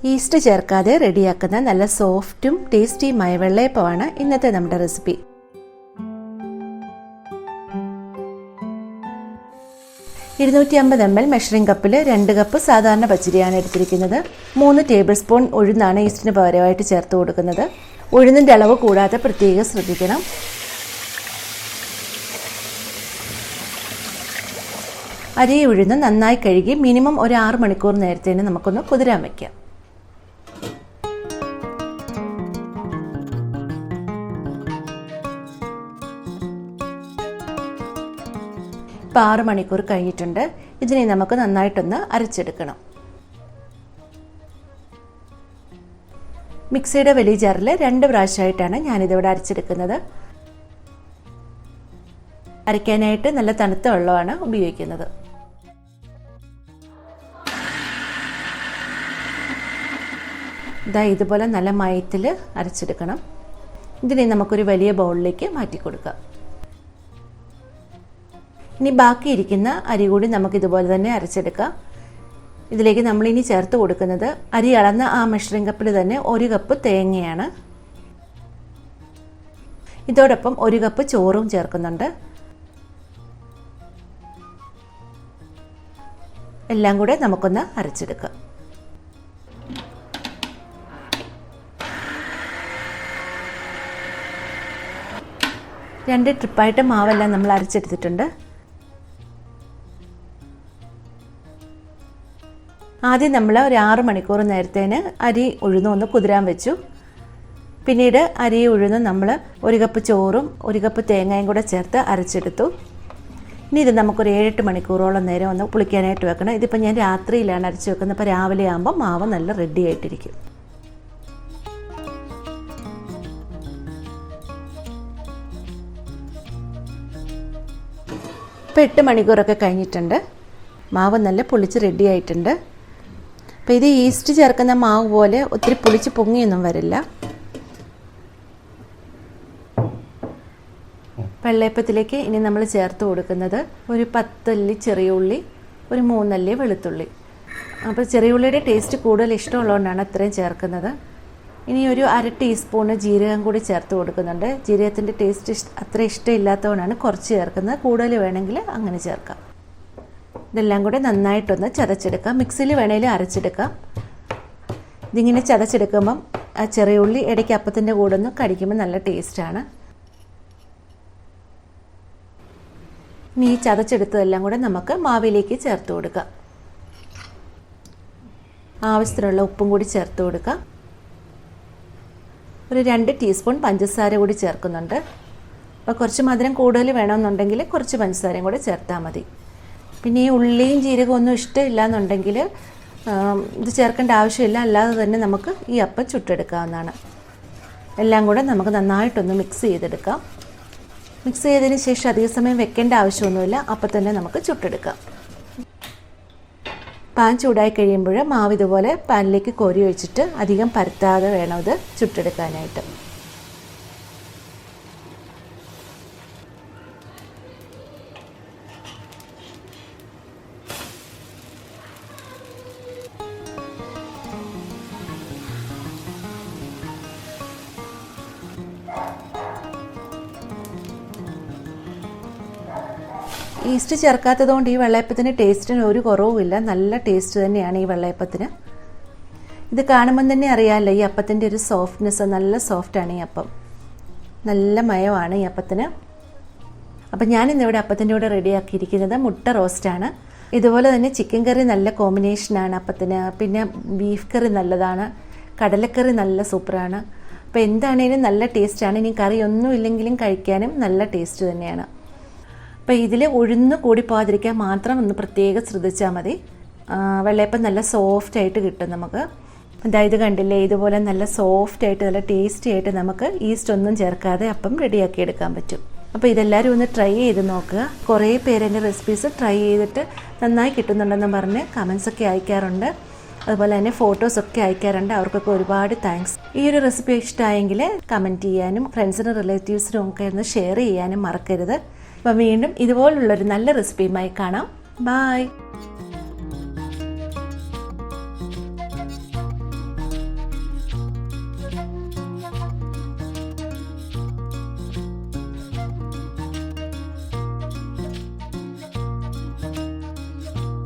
East ചേർക്കാതെ റെഡിയാക്കുന്ന നല്ല സോഫ്റ്റും ടേസ്റ്റിയുമായ വെള്ളയപ്പമാണ് ഇന്നത്തെ നമ്മുടെ റെസിപ്പി. ml മെഷറിംഗ് കപ്പിൽ 2 കപ്പ് സാധാരണ പച്ചരിയാണ് എടുത്തിരിക്കുന്നത്. 3 ടേബിൾ സ്പൂൺ ഉഴുന്നാണ് ഈസ്റ്റിന് പകരമായിട്ട് ചേർത്ത് കൊടുക്കുന്നത്. ഉഴുന്നിൻ്റെ അളവ് കൂടാതെ പ്രത്യേകം ശ്രദ്ധിക്കണം. അരി ഉഴുന്ന് നന്നായി കഴുകി മിനിമം ഒരു 6 മണിക്കൂർ നേരത്തേന് നമുക്കൊന്ന് കുതിരാൻ വയ്ക്കാം. ഇപ്പോൾ 6 മണിക്കൂർ കഴിഞ്ഞിട്ടുണ്ട്. ഇതിനെ നമുക്ക് നന്നായിട്ടൊന്ന് അരച്ചെടുക്കണം. മിക്സിയുടെ വലിയ ജാറിൽ 2 പ്രാവശ്യമായിട്ടാണ് ഞാനിതിവിടെ അരച്ചെടുക്കുന്നത്. അരയ്ക്കാനായിട്ട് നല്ല തണുത്ത വെള്ളമാണ് ഉപയോഗിക്കുന്നത്. ഇതുപോലെ നല്ല മയത്തിൽ അരച്ചെടുക്കണം. ഇതിനെ നമുക്കൊരു വലിയ ബൗളിലേക്ക് മാറ്റി കൊടുക്കാം. ഇനി ബാക്കിയിരിക്കുന്ന അരി കൂടി നമുക്കിതുപോലെ തന്നെ അരച്ചെടുക്കാം. ഇതിലേക്ക് നമ്മളിനി ചേർത്ത് കൊടുക്കുന്നത് അരി അളന്ന ആ മെഷറിംഗ് കപ്പിൽ തന്നെ 1 കപ്പ് തേങ്ങയാണ്. ഇതോടൊപ്പം 1 കപ്പ് ചോറും ചേർക്കുന്നുണ്ട്. എല്ലാം കൂടെ നമുക്കൊന്ന് അരച്ചെടുക്കാം. രണ്ട് ട്രിപ്പായിട്ട് മാവെല്ലാം നമ്മൾ അരച്ചെടുത്തിട്ടുണ്ട്. ആദ്യം നമ്മൾ ഒരു 6 മണിക്കൂർ നേരത്തേന് അരി ഉഴുന്നും ഒന്ന് കുതിരാൻ വെച്ചു. പിന്നീട് അരി ഉഴുന്നും നമ്മൾ 1 കപ്പ് ചോറും 1 കപ്പ് തേങ്ങയും കൂടെ ചേർത്ത് അരച്ചെടുത്തു. ഇനി ഇത് നമുക്കൊരു 7-8 മണിക്കൂറോളം നേരം ഒന്ന് പുളിക്കാനായിട്ട് വെക്കണം. ഇതിപ്പോൾ ഞാൻ രാത്രിയിലാണ് അരച്ച് വെക്കുന്നത്. അപ്പോൾ രാവിലെ ആകുമ്പോൾ മാവ് നല്ല റെഡി ആയിട്ടിരിക്കും. ഇപ്പോൾ 8 മണിക്കൂറൊക്കെ കഴിഞ്ഞിട്ടുണ്ട്. മാവ് നല്ല പുളിച്ച് റെഡി ആയിട്ടുണ്ട്. അപ്പോൾ ഇത് ഈസ്റ്റ് ചേർക്കുന്ന മാവ് പോലെ ഒത്തിരി പുളിച്ച് പൊങ്ങിയൊന്നും വരില്ല. വെള്ളയപ്പത്തിലേക്ക് ഇനി നമ്മൾ ചേർത്ത് കൊടുക്കുന്നത് ഒരു 10 അല്ലി ചെറിയ ഉള്ളി, ഒരു 3 അല്ലി വെളുത്തുള്ളി. അപ്പോൾ ചെറിയ ഉള്ളിയുടെ ടേസ്റ്റ് കൂടുതൽ ഇഷ്ടമുള്ളതുകൊണ്ടാണ് അത്രയും ചേർക്കുന്നത്. ഇനി ഒരു 1/2 ടീസ്പൂണ് ജീരകം കൂടി ചേർത്ത് കൊടുക്കുന്നുണ്ട്. ജീരകത്തിൻ്റെ ടേസ്റ്റ് അത്ര ഇഷ്ടമില്ലാത്തതുകൊണ്ടാണ് കുറച്ച് ചേർക്കുന്നത്. കൂടുതൽ വേണമെങ്കിൽ അങ്ങനെ ചേർക്കാം. ഇതെല്ലാം കൂടെ നന്നായിട്ടൊന്ന് ചതച്ചെടുക്കാം. മിക്സിയിൽ വേണമെങ്കിൽ അരച്ചെടുക്കാം. ഇതിങ്ങനെ ചതച്ചെടുക്കുമ്പം ആ ചെറിയ ഉള്ളി ഇടയ്ക്ക് അപ്പത്തിൻ്റെ കൂടെ ഒന്ന് കടിക്കുമ്പോൾ നല്ല ടേസ്റ്റാണ്. ഇനി ഈ ചതച്ചെടുത്തതെല്ലാം കൂടെ നമുക്ക് മാവിലേക്ക് ചേർത്ത് കൊടുക്കാം. ആവശ്യത്തിനുള്ള ഉപ്പും കൂടി ചേർത്ത് കൊടുക്കാം. ഒരു 2 ടീസ്പൂൺ പഞ്ചസാര കൂടി ചേർക്കുന്നുണ്ട്. അപ്പോൾ കുറച്ച് മധുരം കൂടുതൽ വേണമെന്നുണ്ടെങ്കിൽ കുറച്ച് പഞ്ചസാരയും കൂടെ ചേർത്താൽ മതി. പിന്നെ ഈ ഉള്ളിയും ജീരകവും ഒന്നും ഇഷ്ടമില്ല എന്നുണ്ടെങ്കിൽ ഇത് ചേർക്കേണ്ട ആവശ്യമില്ല. അല്ലാതെ തന്നെ നമുക്ക് ഈ അപ്പം ചുട്ടെടുക്കാവുന്നതാണ്. എല്ലാം കൂടെ നമുക്ക് നന്നായിട്ടൊന്ന് മിക്സ് ചെയ്തെടുക്കാം. മിക്സ് ചെയ്തതിന് ശേഷം അധിക സമയം വെക്കേണ്ട ആവശ്യമൊന്നുമില്ല. അപ്പം തന്നെ നമുക്ക് ചുട്ടെടുക്കാം. പാൻ ചൂടായി കഴിയുമ്പോൾ മാവ് ഇതുപോലെ പാനിലേക്ക് കോരി ഒഴിച്ചിട്ട് അധികം പരത്താതെ വേണം ഇത് ചുട്ടെടുക്കാനായിട്ട്. ഈസ്റ്റ് ചേർക്കാത്തതുകൊണ്ട് ഈ വെള്ളയപ്പത്തിന് ടേസ്റ്റിന് ഒരു കുറവുമില്ല. നല്ല ടേസ്റ്റ് തന്നെയാണ് ഈ വെള്ളയപ്പത്തിന്. ഇത് കാണുമ്പം തന്നെ അറിയാമല്ലോ ഈ അപ്പത്തിൻ്റെ ഒരു സോഫ്റ്റ്നെസ്. നല്ല സോഫ്റ്റാണ് ഈ അപ്പം. നല്ല മയമാണ് ഈ അപ്പത്തിന്. അപ്പം ഞാനിന്നിവിടെ അപ്പത്തിൻ്റെ കൂടെ റെഡിയാക്കിയിരിക്കുന്നത് മുട്ട റോസ്റ്റാണ്. ഇതുപോലെ തന്നെ ചിക്കൻ കറി നല്ല കോമ്പിനേഷനാണ് അപ്പത്തിന്. പിന്നെ ബീഫ് കറി നല്ലതാണ്. കടലക്കറി നല്ല സൂപ്പറാണ്. അപ്പോൾ എന്താണേലും നല്ല ടേസ്റ്റാണ്. ഇനി കറി ഒന്നും ഇല്ലെങ്കിലും കഴിക്കാനും നല്ല ടേസ്റ്റ് തന്നെയാണ്. അപ്പോൾ ഇതിൽ ഉഴുന്ന് കൂടി പോകാതിരിക്കാൻ മാത്രം ഒന്ന് പ്രത്യേകം ശ്രദ്ധിച്ചാൽ മതി. വെള്ളയപ്പം നല്ല സോഫ്റ്റായിട്ട് കിട്ടും നമുക്ക്. അതായത് കണ്ടില്ലേ, ഇതുപോലെ നല്ല സോഫ്റ്റായിട്ട് നല്ല ടേസ്റ്റി ആയിട്ട് നമുക്ക് ഈസ്റ്റ് ഒന്നും ചേർക്കാതെ അപ്പം റെഡിയാക്കി എടുക്കാൻ പറ്റും. അപ്പോൾ ഇതെല്ലാവരും ഒന്ന് ട്രൈ ചെയ്ത് നോക്കുക. കുറേ പേര് എൻ്റെ റെസിപ്പീസ് ട്രൈ ചെയ്തിട്ട് നന്നായി കിട്ടുന്നുണ്ടെന്ന് പറഞ്ഞ് കമൻസൊക്കെ അയക്കാറുണ്ട്. അതുപോലെ തന്നെ ഫോട്ടോസൊക്കെ അയക്കാറുണ്ട്. അവർക്കൊക്കെ ഒരുപാട് താങ്ക്സ്. ഈ ഒരു റെസിപ്പി ഇഷ്ടമായെങ്കിൽ കമൻറ്റ് ചെയ്യാനും ഫ്രണ്ട്സിനും റിലേറ്റീവ്സിനും ഒക്കെ ഒന്ന് ഷെയർ ചെയ്യാനും മറക്കരുത്. അപ്പോൾ വീണ്ടും ഇതുപോലുള്ളൊരു നല്ല റെസിപ്പിയുമായി കാണാം. ബൈ.